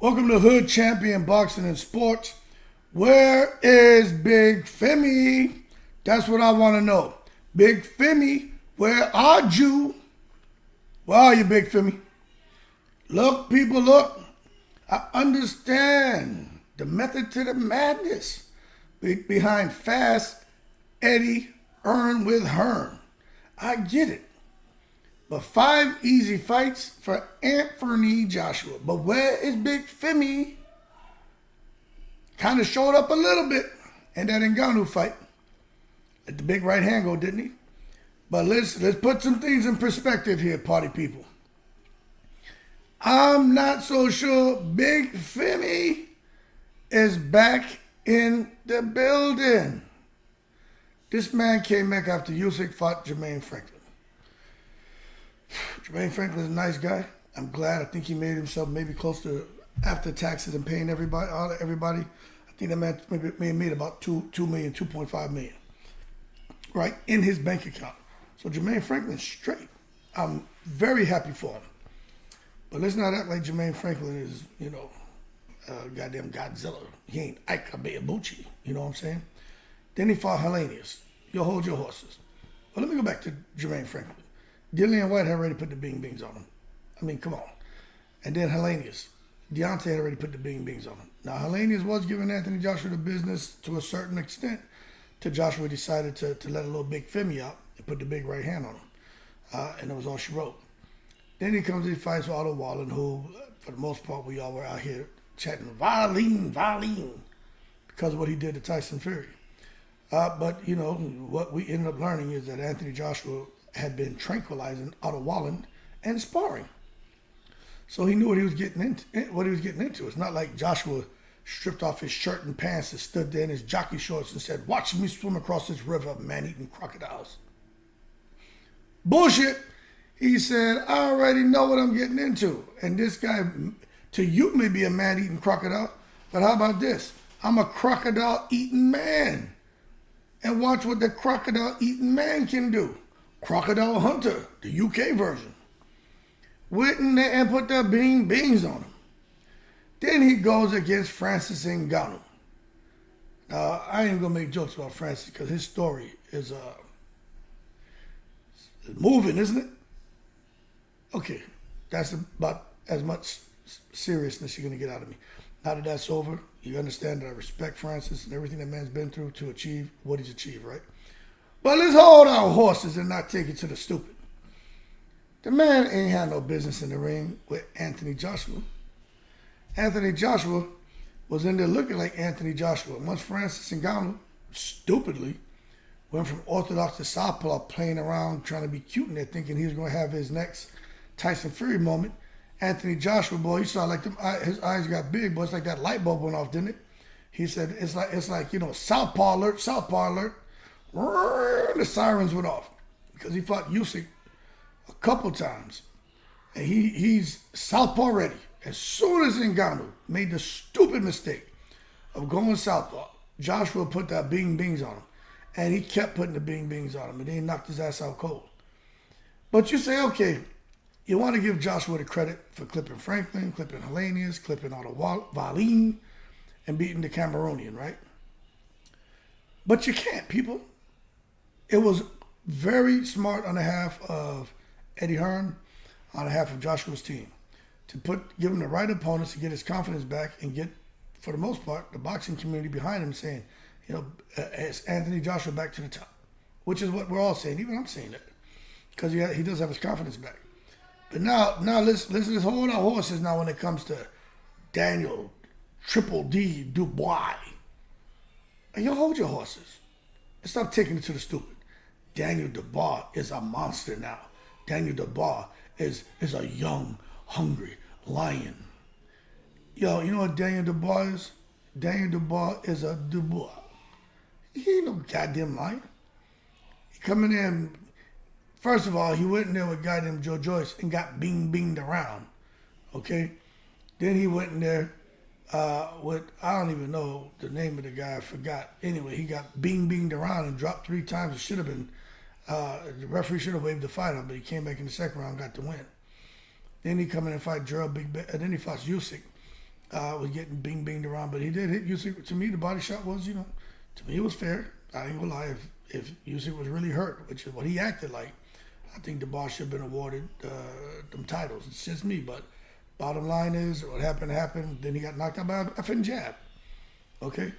Welcome to Hood Champion Boxing and Sports. Where is Big Femi? That's what I want to know. Big Femi, where are you? Where are you, Big Femi? Look, people, look. I understand the method to the madness behind Fast Eddie Earn with Hearn. I get it. But 5 easy fights for Anthony Joshua. But where is Big Femi? Kind of showed up a little bit in that Ngannou fight. Let the big right hand go, didn't he? But let's put some things in perspective here, party people. I'm not so sure Big Femi is back in the building. This man came back after Usyk fought Jermaine Franklin. Jermaine Franklin's a nice guy. I'm glad. I think he made himself maybe close to after taxes and paying everybody. I think that man maybe made about $2 million, $2.5 million, right, in his bank account. So Jermaine Franklin's straight. I'm very happy for him. But let's not act like Jermaine Franklin is, goddamn Godzilla. He ain't Ike Abeyabuchi. You know what I'm saying? Then he fought Hellenius. You'll hold your horses. But let me go back to Jermaine Franklin. Dillian White had already put the bing bings on him. I mean, come on. And then Hellenius. Deontay had already put the bing bings on him. Now, Hellenius was giving Anthony Joshua the business to a certain extent till Joshua decided to let a little Big Femi out and put the big right hand on him. And that was all she wrote. Then he comes and he fights with Otto Wallen, who, for the most part, we all were out here chatting, Valine, because of what he did to Tyson Fury. But, what we ended up learning is that Anthony Joshua had been tranquilizing Otto Wallen and sparring. So he knew what he was getting into. It's not like Joshua stripped off his shirt and pants and stood there in his jockey shorts and said, "Watch me swim across this river of man-eating crocodiles." Bullshit. He said, "I already know what I'm getting into." And this guy, to you, may be a man-eating crocodile, but how about this? I'm a crocodile-eating man. And watch what the crocodile-eating man can do. Crocodile Hunter, the UK version. Went in there and put the bings on him. Then he goes against Francis Ngannou. Now, I ain't going to make jokes about Francis because his story is moving, isn't it? Okay, that's about as much seriousness you're going to get out of me. Now that that's over, you understand that I respect Francis and everything that man's been through to achieve what he's achieved, right? But let's hold our horses and not take it to the stupid. The man ain't had no business in the ring with Anthony Joshua. Anthony Joshua was in there looking like Anthony Joshua. Once Francis Ngannou, stupidly, went from orthodox to southpaw, playing around, trying to be cute in there, thinking he was going to have his next Tyson Fury moment. Anthony Joshua, boy, he saw like his eyes got big, boy. It's like that light bulb went off, didn't it? He said, it's like southpaw alert. The sirens went off because he fought Usyk a couple times. And he's southpaw ready. As soon as Ngannou made the stupid mistake of going southpaw, Joshua put that bings on him. And he kept putting the bings on him. And then he knocked his ass out cold. But you say, okay, you want to give Joshua the credit for clipping Franklin, clipping Hellenius, clipping Otto Wallen, and beating the Cameroonian, right? But you can't, people. It was very smart on behalf of Eddie Hearn, on behalf of Joshua's team, to give him the right opponents to get his confidence back and get, for the most part, the boxing community behind him saying, it's Anthony Joshua back to the top, which is what we're all saying. Even I'm saying that because he does have his confidence back. But now let's hold our horses now when it comes to Daniel Triple D Dubois. And you hold your horses. And stop taking it to the stupid. Daniel Dubois is a monster now. Daniel Dubois is a young, hungry lion. Yo, you know what Daniel Dubois is? Daniel Dubois is a Dubois. He ain't no goddamn lion. He coming in, first of all, he went in there with goddamn Joe Joyce and got binged around. Okay? Then he went in there with, I don't even know the name of the guy, I forgot. Anyway, he got binged around and dropped 3 times. It should have been, the referee should have waved the fight up, but he came back in the second round and got the win. Then he come in and fight Gerald Big Ben, and then he fought Usyk. Was getting binged around, but he did hit Usyk. To me, the body shot was, to me it was fair. I ain't gonna lie. If Usyk was really hurt, which is what he acted like, I think Dubois should have been awarded them titles. It's just me, but bottom line is, what happened. Then he got knocked out by a effing jab. Okay?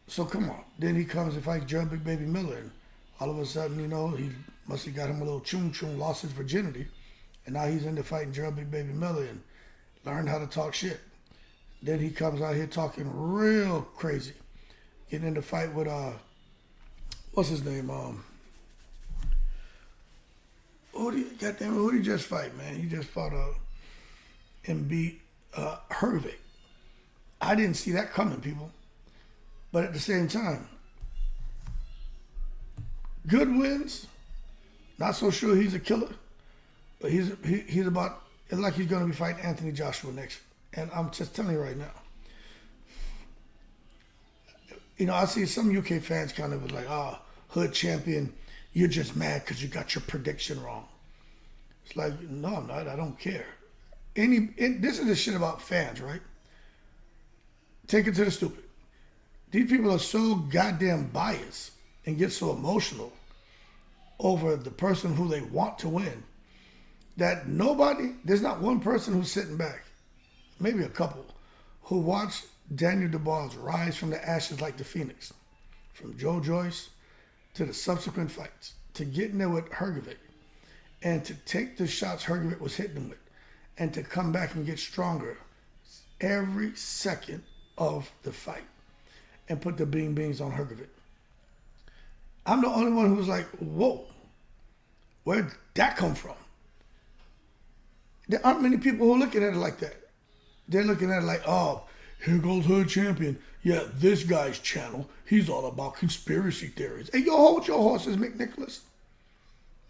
So come on. Then he comes and fights Gerald Big Baby Miller, and all of a sudden, he must have got him a little chung, lost his virginity, and now he's into fighting Gerald Big Baby Miller and learned how to talk shit. Then he comes out here talking real crazy, getting in the fight with what's his name? Who did he just fight, man? He just fought and beat Hervey. I didn't see that coming, people. But at the same time, good wins. Not so sure he's a killer, but he's about. It's like he's going to be fighting Anthony Joshua next. And I'm just telling you right now. I see some UK fans kind of was like, Hood champion, you're just mad because you got your prediction wrong. It's like, no, I'm not. I don't care. This is the shit about fans, right? Take it to the stupid. These people are so goddamn biased and get so emotional over the person who they want to win that there's not one person who's sitting back, maybe a couple, who watched Daniel Dubois rise from the ashes like the phoenix, from Joe Joyce to the subsequent fights, to getting there with Hrgovic, and to take the shots Hrgovic was hitting him with, and to come back and get stronger every second of the fight, and put the beans on Hrgovic. I'm the only one who was like, whoa, where'd that come from? There aren't many people who are looking at it like that. They're looking at it like, oh, here goes Hood Champion. Yeah, this guy's channel, he's all about conspiracy theories. Hey, yo, hold your horses, McNicholas.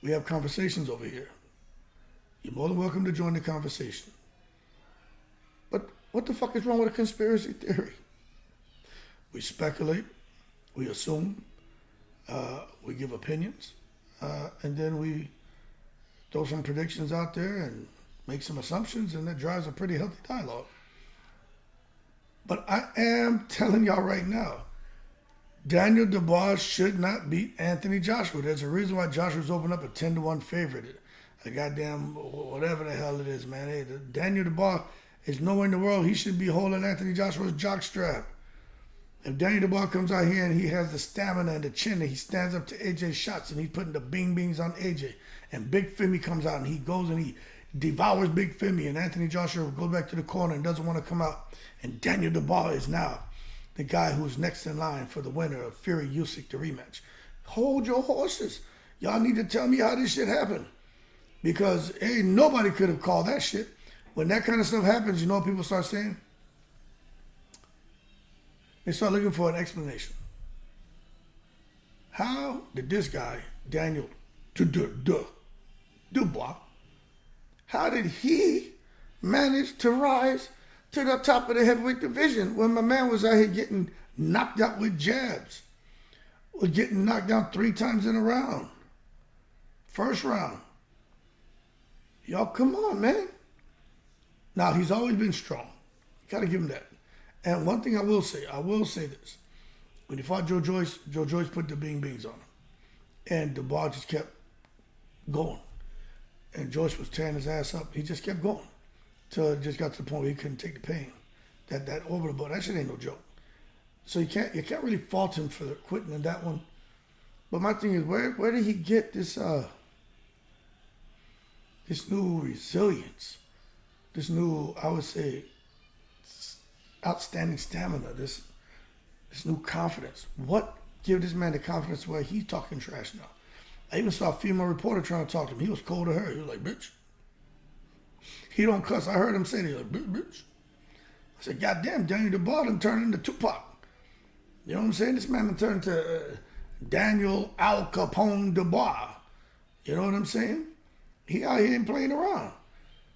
We have conversations over here. You're more than welcome to join the conversation. But what the fuck is wrong with a conspiracy theory? We speculate, we assume, we give opinions, and then we throw some predictions out there and make some assumptions, and that drives a pretty healthy dialogue. But I am telling y'all right now, Daniel Dubois should not beat Anthony Joshua. There's a reason why Joshua's opened up a 10-1 favorite. A goddamn whatever the hell it is, man. Hey, Daniel Dubois is nowhere in the world. He should be holding Anthony Joshua's jockstrap. If Daniel Dubois comes out here and he has the stamina and the chin and he stands up to AJ's shots and he's putting the beans on AJ, and Big Femi comes out and he goes and he devours Big Femi, and Anthony Joshua goes back to the corner and doesn't want to come out, and Daniel Dubois is now the guy who's next in line for the winner of Fury Usyk, the rematch. Hold your horses. Y'all need to tell me how this shit happened, because ain't nobody could have called that shit. When that kind of stuff happens, you know what people start saying? They start looking for an explanation. How did this guy, Daniel Dubois, how did he manage to rise to the top of the heavyweight division when my man was out here getting knocked out with jabs, was getting knocked down 3 times in a round? First round. Y'all, come on, man. Now, he's always been strong. You got to give him that. And one thing I will say this. When he fought Joe Joyce put the beans on him. And Dubois just kept going. And Joyce was tearing his ass up. He just kept going. Till it just got to the point where he couldn't take the pain. That orbital blow, that shit ain't no joke. So you can't really fault him for quitting in that one. But my thing is, where did he get this new resilience? This new, I would say, outstanding stamina, this new confidence. What gave this man the confidence where he's talking trash now? I even saw a female reporter trying to talk to him. He was cold to her. He was like, bitch. He don't cuss. I heard him say that. He was like, bitch. I said, goddamn, Daniel Dubois done turned into Tupac. You know what I'm saying? This man done turned to Daniel Al Capone Dubois. You know what I'm saying? He out here ain't playing around.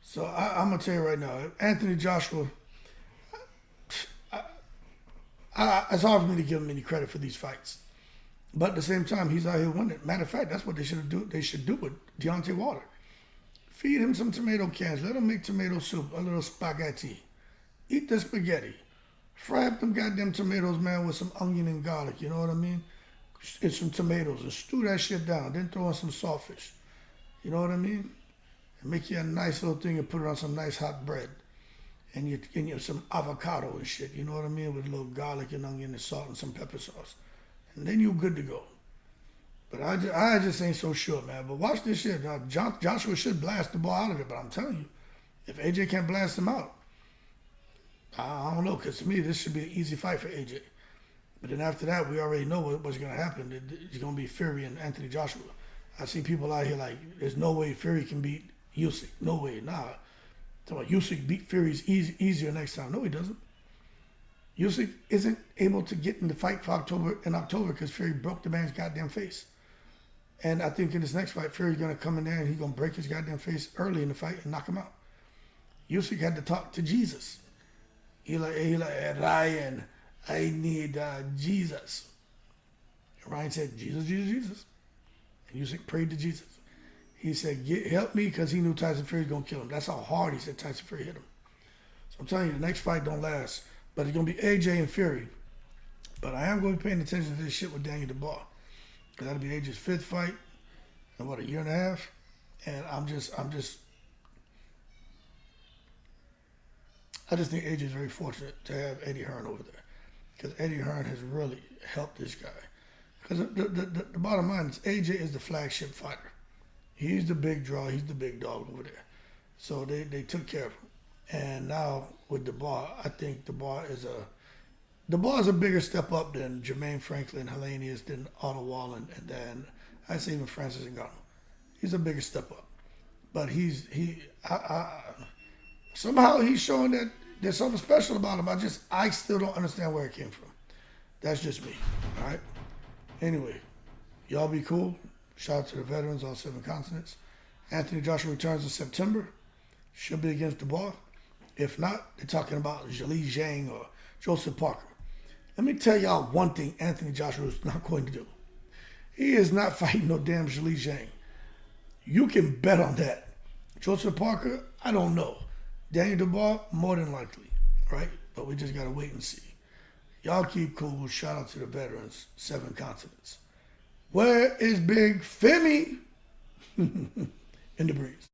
So I'm going to tell you right now, Anthony Joshua, it's hard for me to give him any credit for these fights. But at the same time, he's out here winning. Matter of fact, that's what they should do with Deontay Wilder. Feed him some tomato cans. Let him make tomato soup, a little spaghetti. Eat the spaghetti. Fry up them goddamn tomatoes, man, with some onion and garlic. You know what I mean? And some tomatoes and stew that shit down. Then throw in some saltfish. You know what I mean? And make you a nice little thing and put it on some nice hot bread. And you some avocado and shit. You know what I mean? With a little garlic and onion and salt and some pepper sauce. And then you're good to go. But I just ain't so sure, man. But watch this shit. Now, Joshua should blast the ball out of it. But I'm telling you, if AJ can't blast him out, I don't know. Because to me, this should be an easy fight for AJ. But then after that, we already know what's going to happen. It's going to be Fury and Anthony Joshua. I see people out here like, there's no way Fury can beat Usyk. No way. Nah. Talking about Usyk beat Fury's easier next time. No, he doesn't. Usyk isn't able to get in the fight for October because Fury broke the man's goddamn face. And I think in this next fight, Fury's going to come in there and he's going to break his goddamn face early in the fight and knock him out. Usyk had to talk to Jesus. He like, Ryan, I need Jesus. And Ryan said, Jesus, Jesus, Jesus. And Usyk prayed to Jesus. He said, help me, because he knew Tyson Fury was going to kill him. That's how hard he said Tyson Fury hit him. So I'm telling you, the next fight don't last. But it's going to be AJ and Fury. But I am going to be paying attention to this shit with Daniel Dubois. Because that'll be AJ's 5th fight in, a year and a half. And I just think AJ is very fortunate to have Eddie Hearn over there. Because Eddie Hearn has really helped this guy. Because the bottom line is AJ is the flagship fighter. He's the big draw. He's the big dog over there. So they took care of him. And now with Dubois, I think Dubois is a bigger step up than Jermaine Franklin, Helenius, than Otto Wallin, and then I say even Francis Ngannou. He's a bigger step up. But somehow he's showing that there's something special about him. I still don't understand where it came from. That's just me. All right? Anyway, y'all be cool. Shout out to the veterans, all 7 continents. Anthony Joshua returns in September. Should be against Dubois. If not, they're talking about Zhilei Zhang or Joseph Parker. Let me tell y'all one thing Anthony Joshua is not going to do. He is not fighting no damn Zhilei Zhang. You can bet on that. Joseph Parker, I don't know. Daniel Dubois, more than likely, right? But we just got to wait and see. Y'all keep cool. Shout out to the veterans, 7 continents. Where is Big Femi? In the breeze.